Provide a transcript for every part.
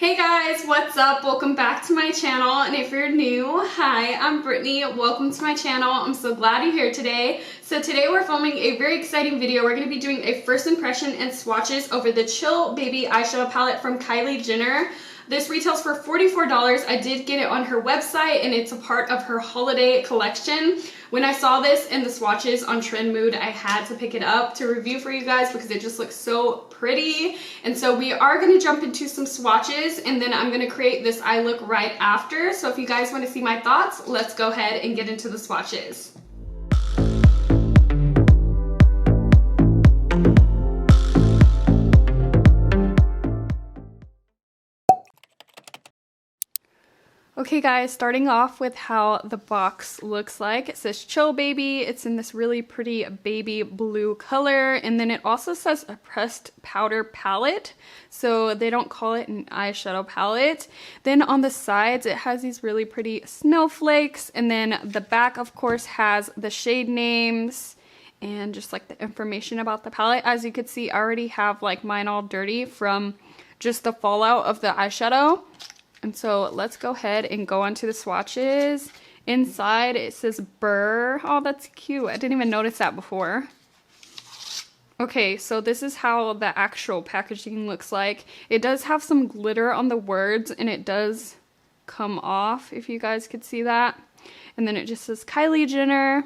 Hey guys, what's up? Welcome back to my channel, and if you're new, hi, I'm Brittany. Welcome to my channel. I'm so glad you're here today. So today we're filming a very exciting video. We're going to be doing a first impression and swatches over the Chill Baby eyeshadow palette from Kylie Jenner. This retails for $44. I did get it on her website and it's a part of her holiday collection. When I saw this in the swatches on Trend Mood, I had to pick it up to review for you guys because it just looks so pretty. And so we are going to jump into some swatches and then I'm going to create this eye look right after. So if you guys want to see my thoughts, let's go ahead and get into the swatches. Okay guys, starting off with how the box looks like. It says Chill Baby. It's in this really pretty baby blue color, and then it also says a pressed powder palette, so they don't call it an eyeshadow palette. Then on the sides it has these really pretty snowflakes, and then the back of course has the shade names and just like the information about the palette. As you can see, I already have like mine all dirty from just the fallout of the eyeshadow. And so let's go ahead and go on to the swatches. Inside it says Burr. Oh, that's cute. I didn't even notice that before. Okay, so this is how the actual packaging looks like. It does have some glitter on the words and it does come off, if you guys could see that. And then it just says Kylie Jenner.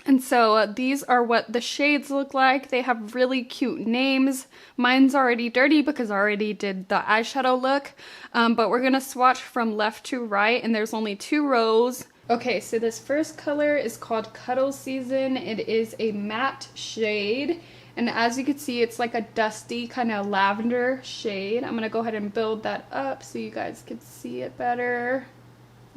And so these are what the shades look like. They have really cute names. Mine's already dirty because I already did the eyeshadow look. But we're going to swatch from left to right, and there's only 2 rows. Okay, so this first color is called Cuddle Season. It is a matte shade. And as you can see, it's like a dusty kind of lavender shade. I'm going to go ahead and build that up so you guys can see it better.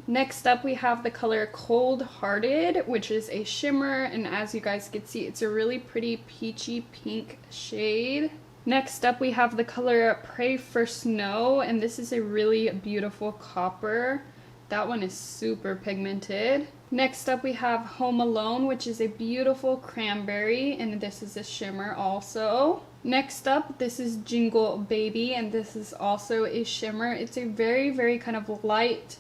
Next up we have the color Cold Hearted, which is a shimmer, and as you guys can see, it's a really pretty peachy pink shade. Next up we have the color Pray for Snow, and this is a really beautiful copper. That one is super pigmented. Next up we have Home Alone, which is a beautiful cranberry, and this is a shimmer also. Next up, this is Jingle Baby, and this is also a shimmer. It's a very kind of light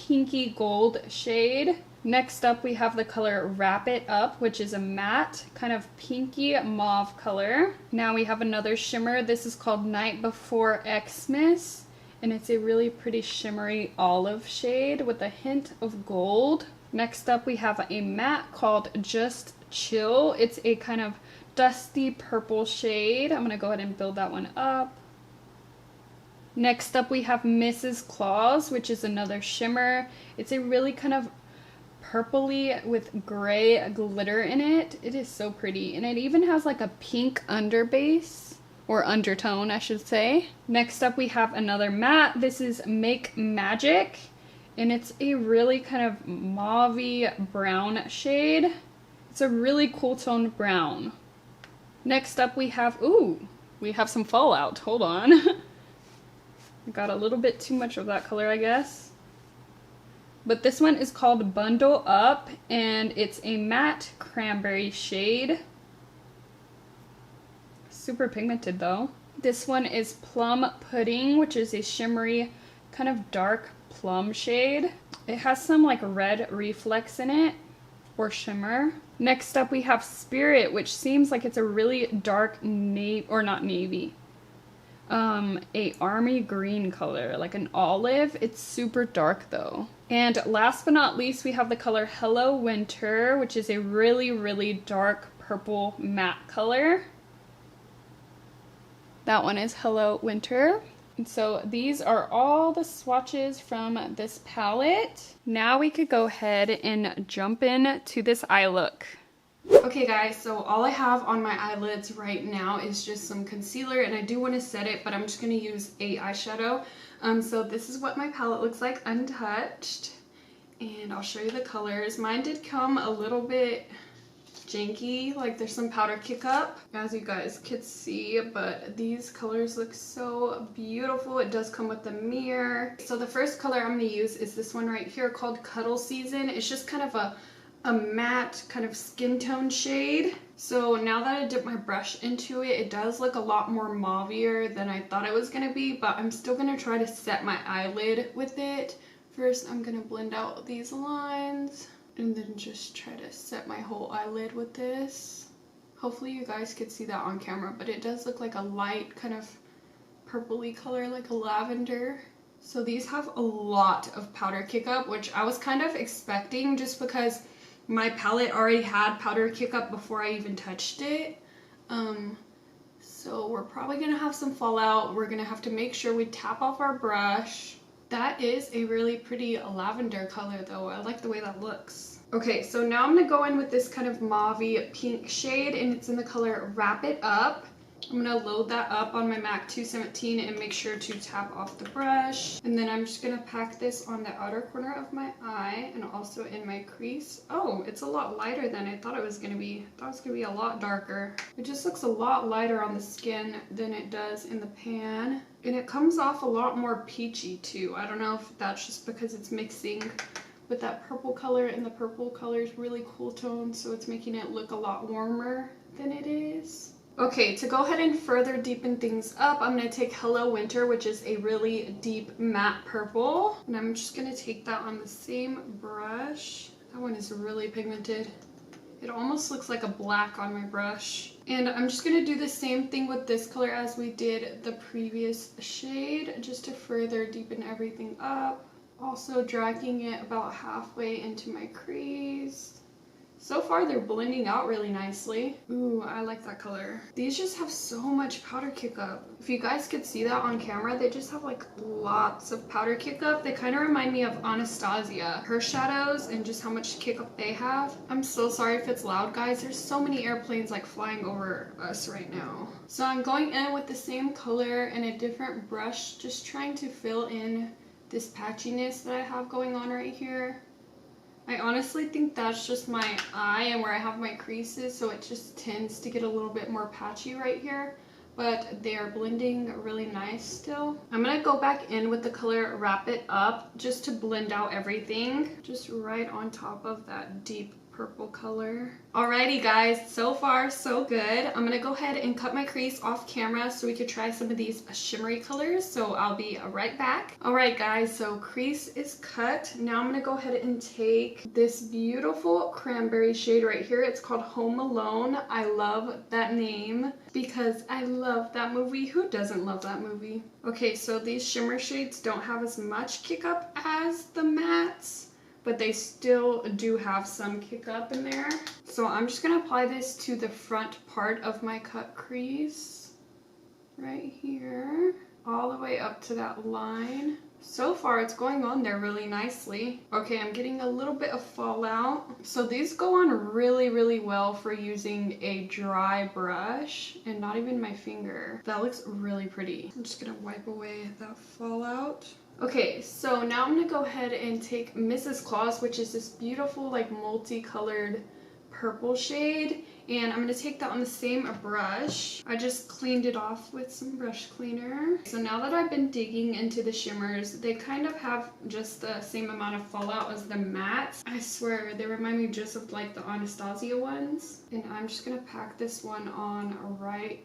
pinky gold shade. Next up we have the color Wrap It Up, which is a matte kind of pinky mauve color. Now we have another shimmer. This is called Night Before Xmas, and it's a really pretty shimmery olive shade with a hint of gold. Next up we have a matte called Just Chill. It's a kind of dusty purple shade. I'm gonna go ahead and build that one up. Next up we have Mrs. Claus, which is another shimmer. It's a really kind of purpley with gray glitter in it. It is so pretty, and it even has like a pink underbase, or undertone I should say. Next up we have another matte. This is Make Magic, and it's a really kind of mauve-y brown shade. It's a really cool toned brown. Next up we have, we have some fallout. Hold on. Got a little bit too much of that color, I guess. But this one is called Bundle Up, and it's a matte cranberry shade. Super pigmented though. This one is Plum Pudding, which is a shimmery kind of dark plum shade. It has some like red reflex in it, or shimmer. Next up we have Spirit, which seems like it's a really dark navy, or not navy. A army green color, like an olive. It's super dark though. And last but not least, we have the color Hello Winter, which is a really dark purple matte color. That one is Hello Winter. And so these are all the swatches from this palette. Now we could go ahead and jump in to this eye look. Okay guys, so all I have on my eyelids right now is just some concealer, and I do want to set it, but I'm just going to use a eyeshadow. So this is what my palette looks like untouched, and I'll show you the colors. Mine did come a little bit janky, like there's some powder kick up, as you guys could see, but these colors look so beautiful. It does come with a mirror. So the first color I'm going to use is this one right here called Cuddle Season. It's just kind of a a matte kind of skin tone shade. So now that I dipped my brush into it, it does look a lot more mauvier than I thought it was going to be, but I'm still going to try to set my eyelid with it. First, I'm going to blend out these lines and then just try to set my whole eyelid with this. Hopefully you guys could see that on camera, but it does look like a light kind of purpley color, like a lavender. So these have a lot of powder kick up, which I was kind of expecting just because my palette already had powder kick up before I even touched it. So we're probably gonna have some fallout. We're gonna have to make sure we tap off our brush. That is a really pretty lavender color though. I like the way that looks. Okay, so now I'm gonna go in with this kind of mauvey pink shade, and it's in the color Wrap It Up. I'm going to load that up on my MAC 217 and make sure to tap off the brush. And then I'm just going to pack this on the outer corner of my eye and also in my crease. Oh, it's a lot lighter than I thought it was going to be. I thought it was going to be a lot darker. It just looks a lot lighter on the skin than it does in the pan. And it comes off a lot more peachy too. I don't know if that's just because it's mixing with that purple color, and the purple color is really cool tone, so it's making it look a lot warmer than it is. Okay, to go ahead and further deepen things up, I'm going to take Hello Winter, which is a really deep matte purple. And I'm just going to take that on the same brush. That one is really pigmented. It almost looks like a black on my brush. And I'm just going to do the same thing with this color as we did the previous shade, just to further deepen everything up. Also dragging it about halfway into my crease. So far, they're blending out really nicely. Ooh, I like that color. These just have so much powder kick up. If you guys could see that on camera, they just have like lots of powder kick up. They kind of remind me of Anastasia, her shadows, and just how much kick up they have. I'm so sorry if it's loud, guys. There's so many airplanes like flying over us right now. So I'm going in with the same color and a different brush, just trying to fill in this patchiness that I have going on right here. I honestly think that's just my eye and where I have my creases, so it just tends to get a little bit more patchy right here, but they are blending really nice still. I'm gonna go back in with the color Wrap It Up just to blend out everything, just right on top of that deep purple color. Alrighty guys, so far so good. I'm gonna go ahead and cut my crease off camera so we could try some of these shimmery colors, so I'll be right back. Alright guys, so crease is cut. Now I'm gonna go ahead and take this beautiful cranberry shade right here. It's called Home Alone. I love that name because I love that movie. Who doesn't love that movie? Okay, so these shimmer shades don't have as much kick up as the mattes, but they still do have some kick up in there. So I'm just gonna apply this to the front part of my cut crease, right here, all the way up to that line. So far it's going on there really nicely. Okay, I'm getting a little bit of fallout. So these go on really, really well for using a dry brush and not even my finger. That looks really pretty. I'm just gonna wipe away that fallout. Okay, so now I'm gonna go ahead and take Mrs. Claus, which is this beautiful like multicolored purple shade, and I'm gonna take that on the same brush. I just cleaned it off with some brush cleaner. So now that I've been digging into the shimmers, they kind of have just the same amount of fallout as the mattes. I swear, they remind me just of like the Anastasia ones. And I'm just gonna pack this one on right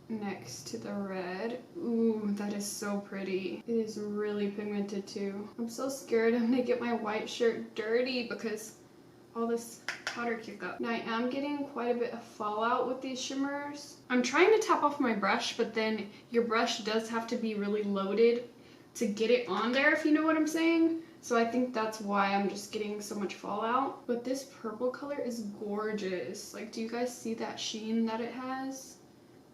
next to the red. Ooh, that is so pretty. It is really pigmented too. I'm so scared I'm gonna get my white shirt dirty because all this powder kick up. Now I am getting quite a bit of fallout with these shimmers. I'm trying to tap off my brush, but then your brush does have to be really loaded to get it on there, if you know what I'm saying. So I think that's why I'm just getting so much fallout. But this purple color is gorgeous. Like, do you guys see that sheen that it has?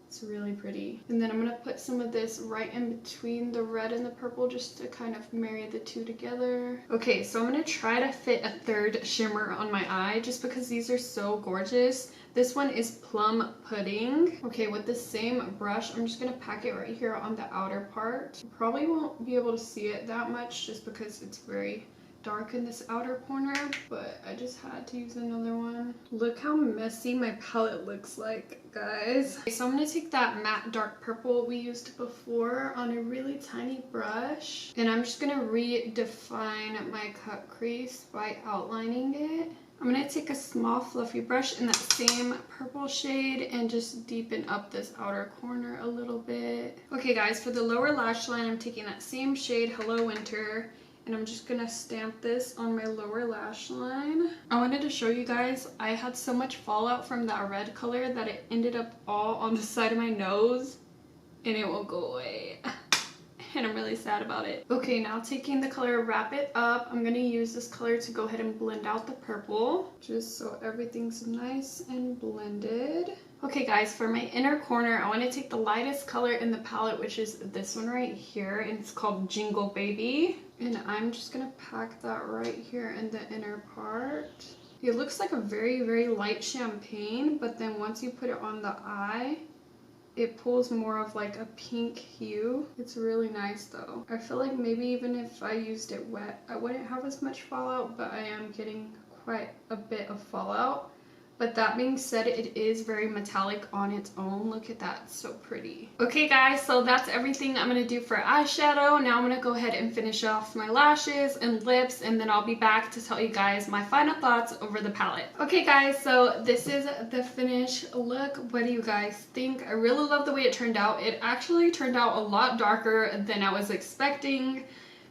It's really pretty. And then I'm gonna put some of this right in between the red and the purple just to kind of marry the two together. Okay, so I'm gonna try to fit a third shimmer on my eye just because these are so gorgeous. This one is Plum Pudding. Okay, with the same brush, I'm just gonna pack it right here on the outer part. You probably won't be able to see it that much just because it's very dark in this outer corner, but I just had to use another one. Look how messy my palette looks like, guys. Okay, so I'm gonna take that matte dark purple we used before on a really tiny brush, and I'm just gonna redefine my cut crease by outlining it. I'm going to take a small fluffy brush in that same purple shade and just deepen up this outer corner a little bit. Okay guys, for the lower lash line, I'm taking that same shade, Hello Winter, and I'm just going to stamp this on my lower lash line. I wanted to show you guys, I had so much fallout from that red color that it ended up all on the side of my nose, and it won't go away. And I'm really sad about it. Okay, now taking the color Wrap It Up, I'm gonna use this color to go ahead and blend out the purple, just so everything's nice and blended. Okay guys, for my inner corner, I want to take the lightest color in the palette, which is this one right here, and it's called Jingle Baby. And I'm just gonna pack that right here in the inner part. It looks like a very, very light champagne, but then once you put it on the eye, it pulls more of like a pink hue. It's really nice though. I feel like maybe even if I used it wet, I wouldn't have as much fallout, but I am getting quite a bit of fallout. But that being said, it is very metallic on its own. Look at that, it's so pretty. Okay guys, so that's everything I'm gonna do for eyeshadow. Now I'm gonna go ahead and finish off my lashes and lips, and then I'll be back to tell you guys my final thoughts over the palette. Okay guys, so this is the finished look. What do you guys think? I really love the way it turned out. It actually turned out a lot darker than I was expecting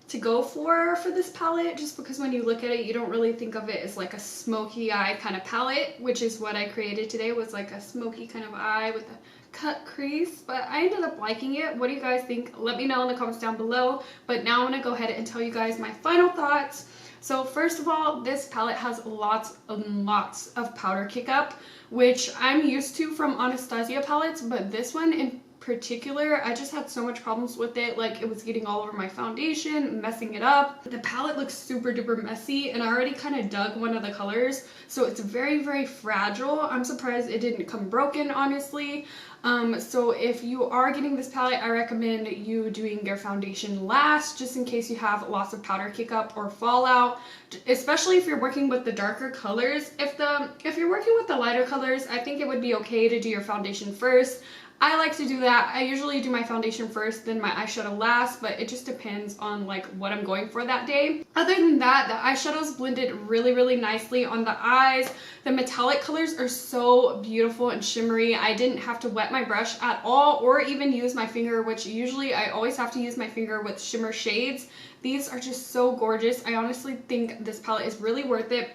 to go for this palette, just because when you look at it, you don't really think of it as like a smoky eye kind of palette, which is what I created today, was like a smoky kind of eye with a cut crease. But I ended up liking it. What do you guys think? Let me know in the comments down below. But now I'm gonna go ahead and tell you guys my final thoughts. So first of all, this palette has lots and lots of powder kick-up, which I'm used to from Anastasia palettes, but this one in particular, I just had so much problems with it. Like, it was getting all over my foundation, messing it up. The palette looks super duper messy, and I already kind of dug one of the colors, so it's very, very fragile. I'm surprised it didn't come broken, honestly. So if you are getting this palette, I recommend you doing your foundation last, just in case you have lots of powder kick-up or fallout, especially if you're working with the darker colors. If you're working with the lighter colors, I think it would be okay to do your foundation first. I like to do that. I usually do my foundation first, then my eyeshadow last, but it just depends on like what I'm going for that day. Other than that, the eyeshadows blended really, really nicely on the eyes. The metallic colors are so beautiful and shimmery. I didn't have to wet my brush at all or even use my finger, which usually I always have to use my finger with shimmer shades. These are just so gorgeous. I honestly think this palette is really worth it.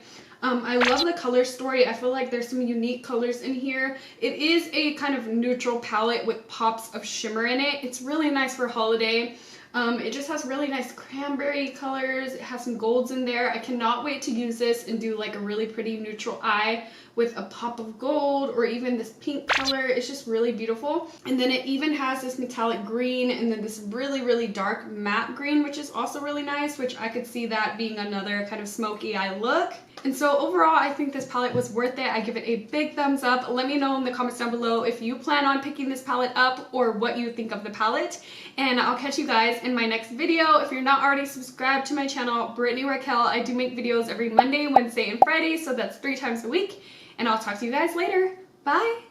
I love the color story. I feel like there's some unique colors in here. It is a kind of neutral palette with pops of shimmer in it. It's really nice for holiday. It just has really nice cranberry colors. It has some golds in there. I cannot wait to use this and do like a really pretty neutral eye with a pop of gold or even this pink color. It's just really beautiful. And then it even has this metallic green and then this really, really dark matte green, which is also really nice, which I could see that being another kind of smoky eye look. And so overall, I think this palette was worth it. I give it a big thumbs up. Let me know in the comments down below if you plan on picking this palette up or what you think of the palette. And I'll catch you guys in my next video. If you're not already subscribed to my channel, BritanyRaquell, I do make videos every Monday, Wednesday, and Friday, so that's 3 times a week. And I'll talk to you guys later. Bye!